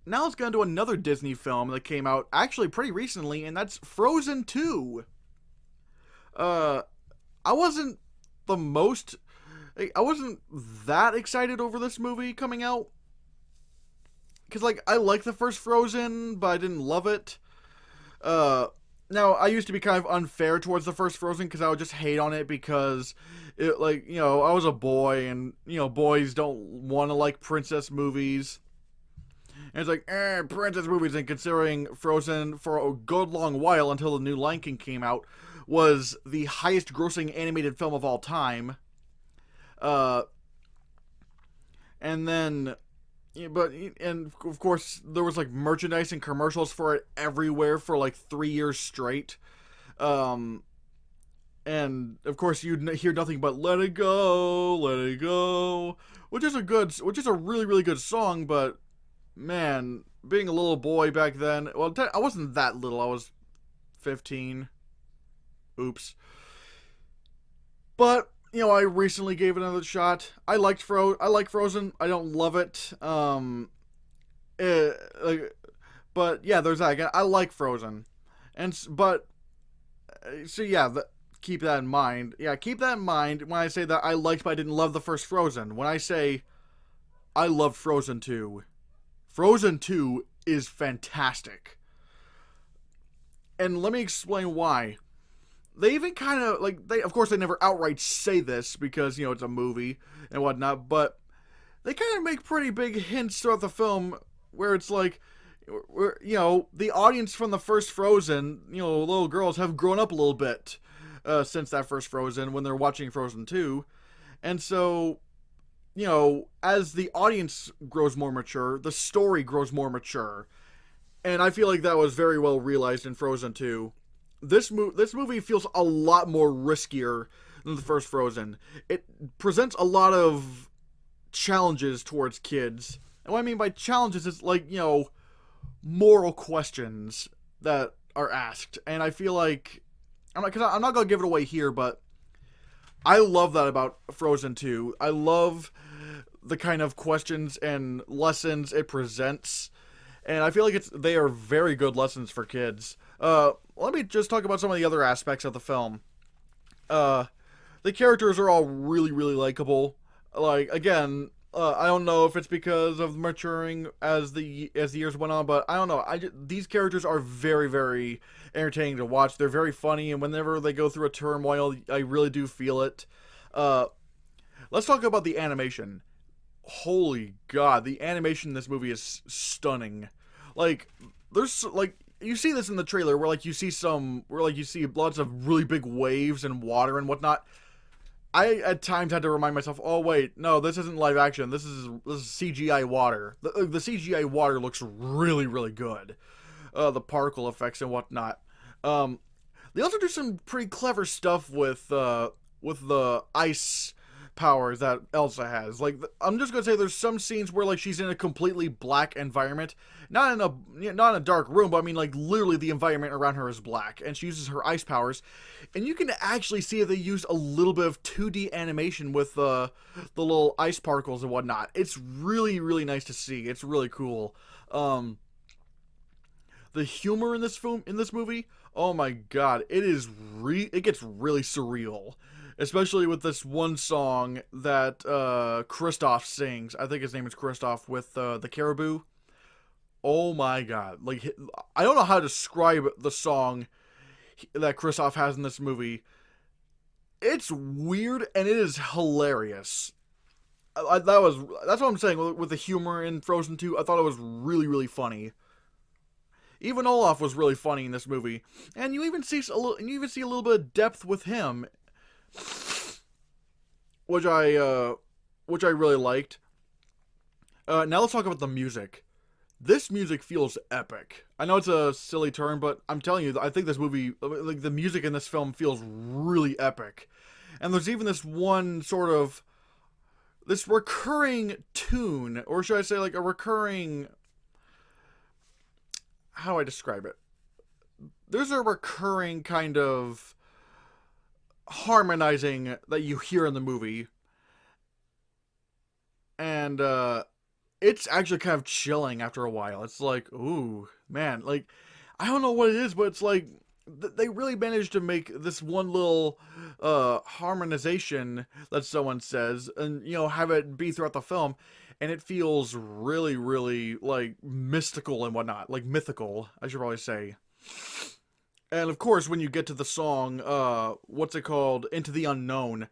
now let's get into another Disney film that came out actually pretty recently, and that's Frozen 2. Uh, I wasn't the most. I wasn't that excited over this movie coming out. Because, like, I like the first Frozen, but I didn't love it. Uh, Now, I used to be kind of unfair towards the first Frozen because I would just hate on it because, I was a boy, and, boys don't want to like princess movies. And it's like, princess movies, and considering Frozen for a good long while until the new Lion King came out was the highest grossing animated film of all time. Uh, and then, and of course, there was like merchandise and commercials for it everywhere for like 3 years straight. Um, and of course, you'd hear nothing but "Let It Go, Let It Go," which is a really, really good song, but man, being a little boy back then, well, I wasn't that little. I was 15. Oops. But I recently gave it another shot. I like Frozen. I don't love it. Like, but yeah, there's that again. I like Frozen, but so yeah, keep that in mind. Yeah, keep that in mind when I say that I liked, but I didn't love the first Frozen. When I say I love Frozen 2, Frozen 2 is fantastic. And let me explain why. They even kind of, like, of course, they never outright say this because, it's a movie and whatnot, but they kind of make pretty big hints throughout the film where it's like, the audience from the first Frozen, little girls have grown up a little bit since that first Frozen when they're watching Frozen 2. And so, as the audience grows more mature, the story grows more mature. And I feel like that was very well realized in Frozen 2. This movie feels a lot more riskier than the first Frozen. It presents a lot of challenges towards kids. And what I mean by challenges is like, moral questions that are asked. And I feel like I'm not going to give it away here, but I love that about Frozen 2. I love the kind of questions and lessons it presents, and I feel like they are very good lessons for kids. Let me just talk about some of the other aspects of the film. Uh, the characters are all really, really likable. Like, again, I don't know if it's because of maturing as the years went on, but I don't know. These characters are very, very entertaining to watch. They're very funny, and whenever they go through a turmoil, I really do feel it. Uh, let's talk about the animation. Holy God, the animation in this movie is stunning. Like, there's like you see this in the trailer where like you see lots of really big waves and water and whatnot. I at times had to remind myself, oh wait, no, this isn't live action. This is CGI water. The CGI water looks really, really good. The particle effects and whatnot. Um, they also do some pretty clever stuff with the ice powers that Elsa has. Like, I'm just gonna say, there's some scenes where like she's in a completely black environment, not in a dark room, but I mean like literally the environment around her is black, and she uses her ice powers, and you can actually see if they use a little bit of 2D animation with the little ice particles and whatnot. It's really, really nice to see. It's really cool. The humor in this movie, oh my God, it gets really surreal, especially with this one song that Kristoff sings. I think his name is Kristoff with the Caribou. Oh my God, like, I don't know how to describe the song that Kristoff has in this movie. It's weird and it is hilarious. That's what I'm saying with the humor in Frozen 2. I thought it was really, really funny. Even Olaf was really funny in this movie, and you even see a little bit of depth with him, which I really liked. Now let's talk about the music. This music feels epic. I know it's a silly term, but I'm telling you, I think this movie, like the music in this film, feels really epic. And there's even this recurring tune, or should I say, like a recurring, how do I describe it? There's a recurring kind of harmonizing that you hear in the movie, and it's actually kind of chilling after a while. It's like, ooh, man, like, I don't know what it is, but it's like, they really managed to make this one little harmonization that someone says, and have it be throughout the film, and it feels really, really like mystical and whatnot, like mythical, I should probably say. And of course, when you get to the song, what's it called, Into the Unknown.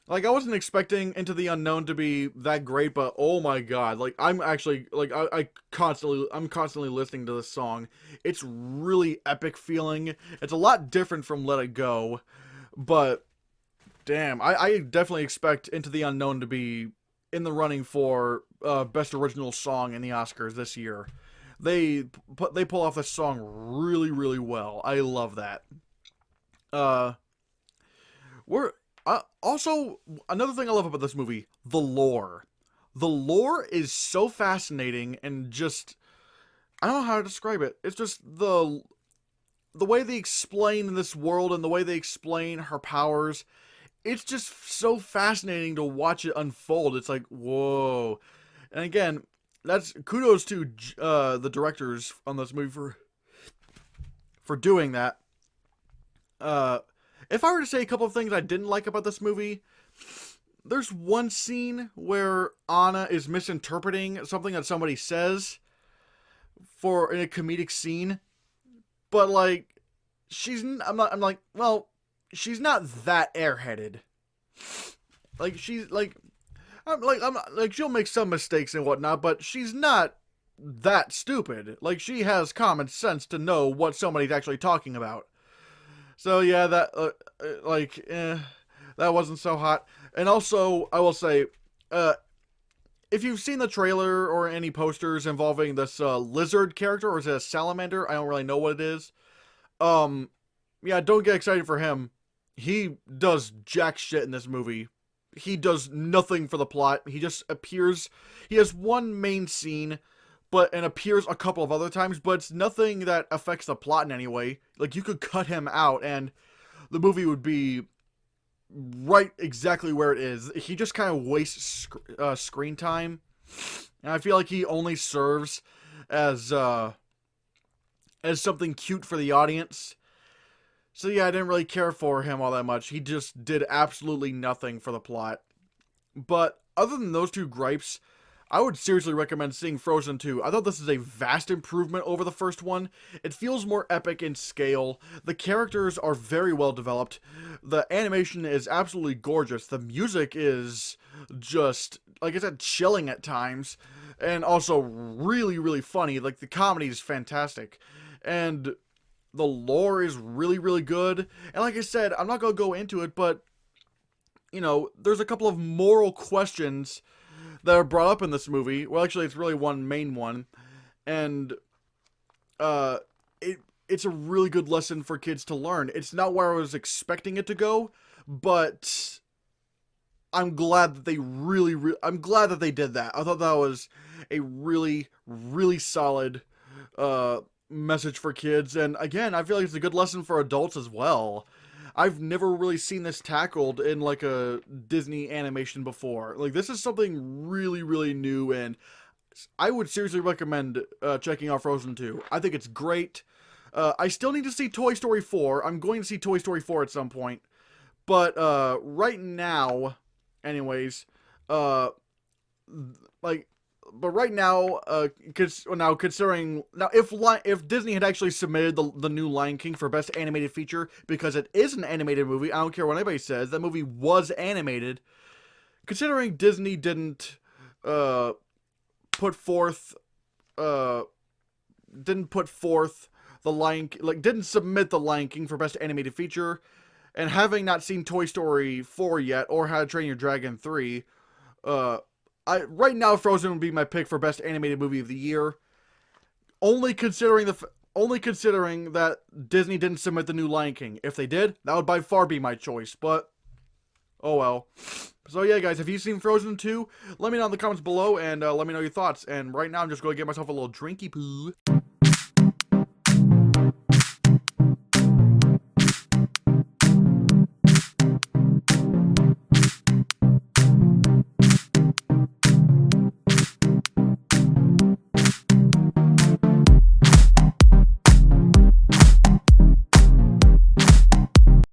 Like, I wasn't expecting Into the Unknown to be that great, but oh my god, like, I'm actually, like, I'm constantly listening to this song. It's really epic feeling. It's a lot different from Let It Go, but damn, I definitely expect Into the Unknown to be in the running for Best Original Song in the Oscars this year. They pull off this song really, really well. I love that. Uh, we're also, another thing I love about this movie, the lore. The lore is so fascinating and just, I don't know how to describe it. It's just the way they explain this world and the way they explain her powers. It's just so fascinating to watch it unfold. It's like, whoa. And again, that's kudos to the directors on this movie for doing that. If I were to say a couple of things I didn't like about this movie, there's one scene where Anna is misinterpreting something that somebody says in a comedic scene, but like she's not that airheaded. Like I'm like she'll make some mistakes and whatnot, but she's not that stupid. Like, she has common sense to know what somebody's actually talking about. So yeah, that that wasn't so hot. And also, I will say, if you've seen the trailer or any posters involving this lizard character, or is it a salamander? I don't really know what it is. Yeah, don't get excited for him. He does jack shit in this movie. He does nothing for the plot. He just appears. He has one main scene, and appears a couple of other times, but it's nothing that affects the plot in any way. Like, you could cut him out, and the movie would be right exactly where it is. He just kind of wastes screen time, and I feel like he only serves as something cute for the audience. So yeah, I didn't really care for him all that much. He just did absolutely nothing for the plot. But other than those two gripes, I would seriously recommend seeing Frozen 2. I thought this is a vast improvement over the first one. It feels more epic in scale. The characters are very well developed. The animation is absolutely gorgeous. The music is just, like I said, chilling at times. And also really, really funny. Like, the comedy is fantastic. And the lore is really, really good. And like I said, I'm not going to go into it, but, there's a couple of moral questions that are brought up in this movie. Well, actually, it's really one main one. And it's a really good lesson for kids to learn. It's not where I was expecting it to go, but I'm glad that I'm glad that they did that. I thought that was a really, really solid message for kids. And again, I feel like it's a good lesson for adults as well. I've never really seen this tackled in like a Disney animation before. Like, this is something really, really new, and I would seriously recommend checking out Frozen 2. I think it's great. I still need to see Toy Story 4. I'm going to see Toy Story 4 at some point. But right now, anyways, considering if Disney had actually submitted the new Lion King for Best Animated Feature, because it is an animated movie, I don't care what anybody says, that movie was animated. Considering Disney didn't put forth the Lion, didn't submit the Lion King for Best Animated Feature, and having not seen Toy Story 4 yet or How to Train Your Dragon 3, right now, Frozen would be my pick for Best Animated Movie of the Year. Only considering that Disney didn't submit the new Lion King. If they did, that would by far be my choice. But oh well. So yeah, guys, have you seen Frozen 2? Let me know in the comments below and let me know your thoughts. And right now, I'm just going to get myself a little drinky poo.